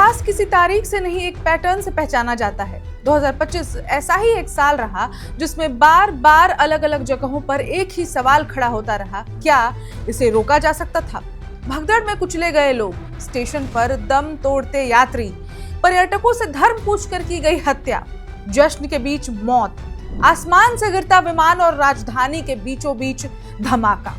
इतिहास किसी तारीख से नहीं, एक पैटर्न से पहचाना जाता है। 2025 ऐसा ही एक साल रहा जिसमें बार बार अलग अलग जगहों पर एक ही सवाल खड़ा होता रहा, क्या इसे रोका जा सकता था? भगदड़ में कुचले गए लोग, स्टेशन पर दम तोड़ते यात्री, पर्यटकों से धर्म पूछकर की गई हत्या, जश्न के बीच मौत, आसमान से गिरता विमान और राजधानी के बीचों बीच धमाका।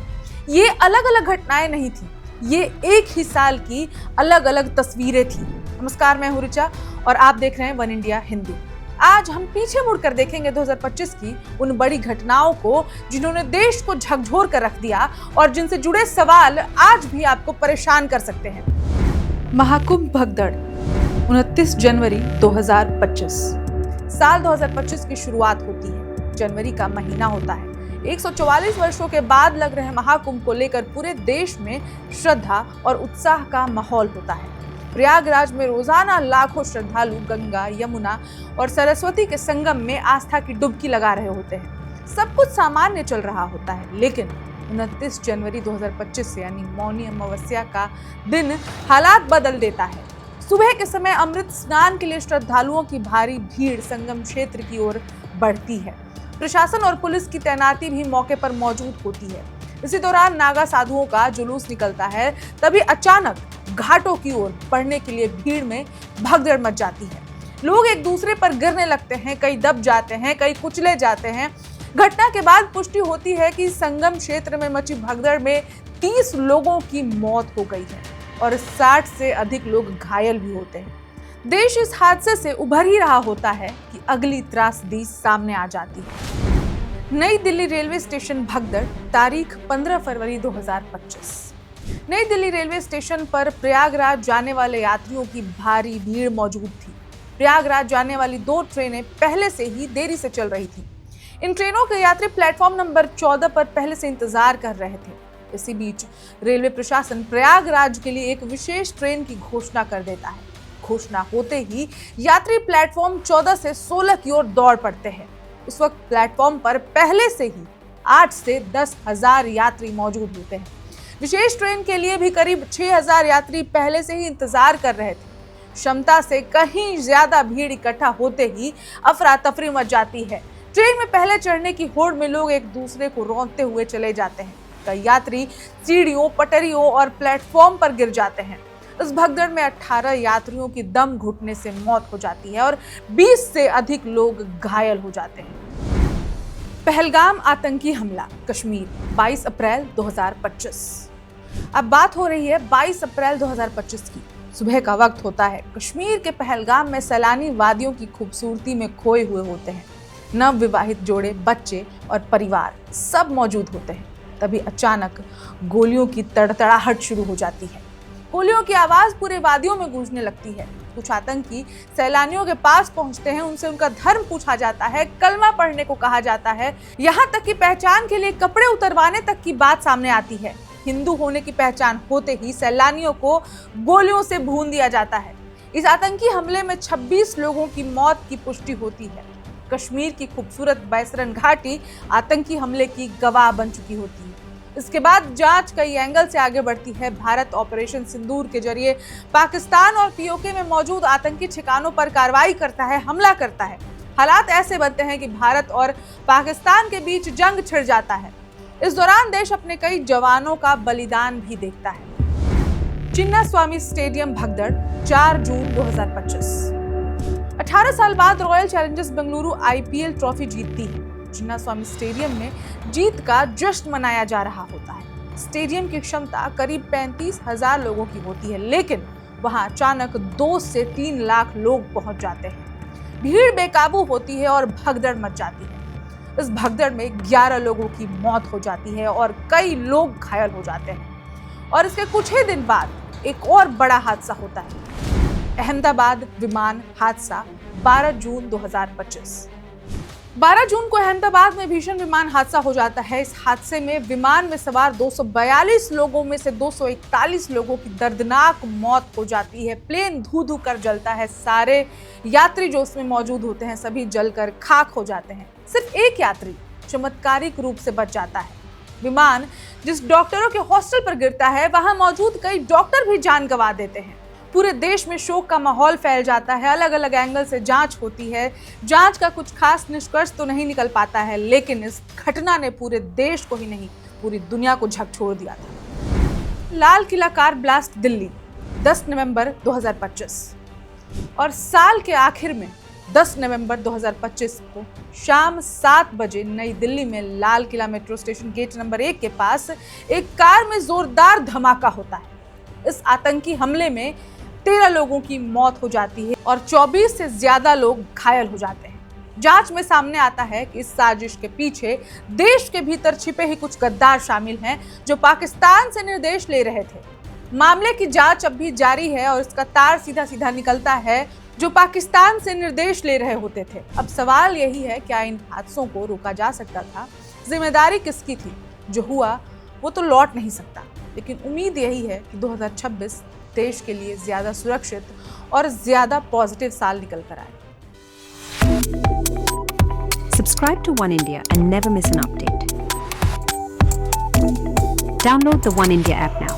ये अलग अलग घटनाएं नहीं थी, ये एक ही साल की अलग अलग तस्वीरें थी। नमस्कार, मैं हूं ऋचा और आप देख रहे हैं वन इंडिया हिंदी। आज हम पीछे मुड़कर देखेंगे 2025 की उन बड़ी घटनाओं को जिन्होंने देश को झकझोर कर रख दिया और जिनसे जुड़े सवाल आज भी आपको परेशान कर सकते हैं। महाकुंभ भगदड़ 29 जनवरी 2025। साल 2025 की शुरुआत होती है। जनवरी का महीना होता है। 144 वर्षों के बाद लग रहे महाकुंभ को लेकर पूरे देश में श्रद्धा और उत्साह का माहौल होता है। प्रयागराज में रोजाना लाखों श्रद्धालु गंगा, यमुना और सरस्वती के संगम में आस्था की डुबकी लगा रहे होते हैं। सब कुछ सामान्य चल रहा होता है, लेकिन 29 जनवरी 2025 से यानी मौनी अमावस्या का दिन हालात बदल देता है। सुबह के समय अमृत स्नान के लिए श्रद्धालुओं की भारी भीड़ संगम क्षेत्र की ओर बढ़ती है। प्रशासन और पुलिस की तैनाती भी मौके पर मौजूद होती है। इसी दौरान नागा साधुओं का जुलूस निकलता है। तभी अचानक घाटों की ओर बढ़ने के लिए भीड़ में भगदड़ मच जाती है। लोग एक दूसरे पर गिरने लगते हैं, कई दब जाते हैं, कई कुचले जाते हैं। घटना के बाद पुष्टि होती है कि संगम क्षेत्र में मची भगदड़ में 30 लोगों की मौत हो गई है और 60 से अधिक लोग घायल भी होते हैं। देश इस हादसे से उभर ही रहा होता है कि अगली त्रासदी सामने आ जाती है। नई दिल्ली रेलवे स्टेशन भगदड़, तारीख 15 फरवरी 2025। नई दिल्ली रेलवे स्टेशन पर प्रयागराज जाने वाले यात्रियों की भारी भीड़ मौजूद थी। प्रयागराज जाने वाली 2 ट्रेनें पहले से ही देरी से चल रही थी। इन ट्रेनों के यात्री प्लेटफॉर्म नंबर 14 पर पहले से इंतजार कर रहे थे। इसी बीच रेलवे प्रशासन प्रयागराज के लिए एक विशेष ट्रेन की घोषणा कर देता है। घोषणा होते ही यात्री प्लेटफॉर्म 14 से 16 की ओर दौड़ पड़ते हैं। उस वक्त प्लेटफॉर्म पर पहले से ही 8 से 10,000 यात्री मौजूद होते हैं। विशेष ट्रेन के लिए भी करीब 6,000 यात्री पहले से ही इंतजार कर रहे थे। क्षमता से कहीं ज्यादा भीड़ इकट्ठा होते ही अफरा तफरी मच जाती है। ट्रेन में पहले चढ़ने की होड़ में लोग एक दूसरे को रौंदते हुए चले जाते हैं। कई यात्री सीढ़ियों, पटरियों और प्लेटफॉर्म पर गिर जाते हैं। इस भगदड़ में 18 यात्रियों की दम घुटने से मौत हो जाती है और 20 से अधिक लोग घायल हो जाते हैं। पहलगाम आतंकी हमला, कश्मीर, 22 अप्रैल 2025। अब बात हो रही है 22 अप्रैल 2025 की। सुबह का वक्त होता है। कश्मीर के पहलगाम में सैलानी वादियों की खूबसूरती में खोए हुए होते हैं। नव विवाहित जोड़े, बच्चे और परिवार सब मौजूद होते हैं। तभी अचानक गोलियों की तड़तड़ाहट शुरू हो जाती है। गोलियों की आवाज पूरे वादियों में गूंजने लगती है। कुछ आतंकी सैलानियों के पास पहुंचते हैं, उनसे उनका धर्म पूछा जाता है, कलमा पढ़ने को कहा जाता है, यहाँ तक कि पहचान के लिए कपड़े उतरवाने तक की बात सामने आती है। हिंदू होने की पहचान होते ही सैलानियों को गोलियों से भून दिया जाता है। इस आतंकी हमले में 26 लोगों की मौत की पुष्टि होती है। कश्मीर की खूबसूरत बैसरन घाटी आतंकी हमले की गवाह बन चुकी होती है। इसके बाद जांच कई एंगल से आगे बढ़ती है। भारत ऑपरेशन सिंदूर के जरिए पाकिस्तान और पीओके में मौजूद आतंकी ठिकानों पर कार्रवाई करता है, हमला करता है। हालात ऐसे बनते हैं कि भारत और पाकिस्तान के बीच जंग छिड़ जाता है। इस दौरान देश अपने कई जवानों का बलिदान भी देखता है। चिन्नास्वामी स्टेडियम भगदड़, 4 जून 2025। 18 साल बाद royal Challengers Bengaluru IPL trophy जीतती है। चिन्नास्वामी स्टेडियम में जीत का जश्न मनाया जा रहा होता है। स्टेडियम की क्षमता करीब 35,000 लोगों की होती है, लेकिन वहां अचानक 2 से 3 लाख लोग पहुंच जाते हैं। भीड़ बेकाबू होती है और भगदड़ मच जाती है। इस भगदड़ में 11 लोगों की मौत हो जाती है और कई लोग घायल हो जाते हैं। और इसके कुछ ही दिन बाद एक और बड़ा हादसा होता है। अहमदाबाद विमान हादसा, 12 जून 2025। 12 जून को अहमदाबाद में भीषण विमान हादसा हो जाता है। इस हादसे में विमान में सवार 242 लोगों में से 241 लोगों की दर्दनाक मौत हो जाती है। प्लेन धू धू कर जलता है। सारे यात्री जो उसमें मौजूद होते हैं सभी जलकर खाक हो जाते हैं। सिर्फ एक यात्री चमत्कारिक रूप से बच जाता है। विमान जिस डॉक्टरों के हॉस्टल पर गिरता है वहां मौजूद कई डॉक्टर भी जान गंवा देते हैं। पूरे देश में शोक का माहौल फैल जाता है, अलग अलग एंगल से जांच होती है। जांच का कुछ खास निष्कर्ष तो नहीं निकल पाता है, लेकिन इस घटना ने पूरे देश को ही नहीं, पूरी दुनिया को झकझोर दिया था। लाल किला कार ब्लास्ट दिल्ली, 10 नवंबर 2025। और साल के आखिर में 10 नवंबर 2025 को शाम 7 बजे नई दिल्ली में Lal Qila metro station gate number 1 के पास एक कार में जोरदार धमाका होता है। इस आतंकी हमले में 13 लोगों की मौत हो जाती है और 24 से ज्यादा लोग घायल हो जाते हैं। जांच में सामने आता है कि इस साजिश के पीछे देश के भीतर छिपे ही कुछ गद्दार शामिल हैं, जो पाकिस्तान से निर्देश ले रहे थे। मामले की जांच अब भी जारी है और इसका तार सीधा सीधा निकलता है जो पाकिस्तान से निर्देश ले रहे होते थे। अब सवाल यही है, क्या इन हादसों को रोका जा सकता था? जिम्मेदारी किसकी थी? जो हुआ वो तो लौट नहीं सकता, लेकिन उम्मीद यही है कि 2026 देश के लिए ज्यादा सुरक्षित और ज्यादा पॉजिटिव साल निकल कर आए। Subscribe to One India and never miss an update. Download the One India app now.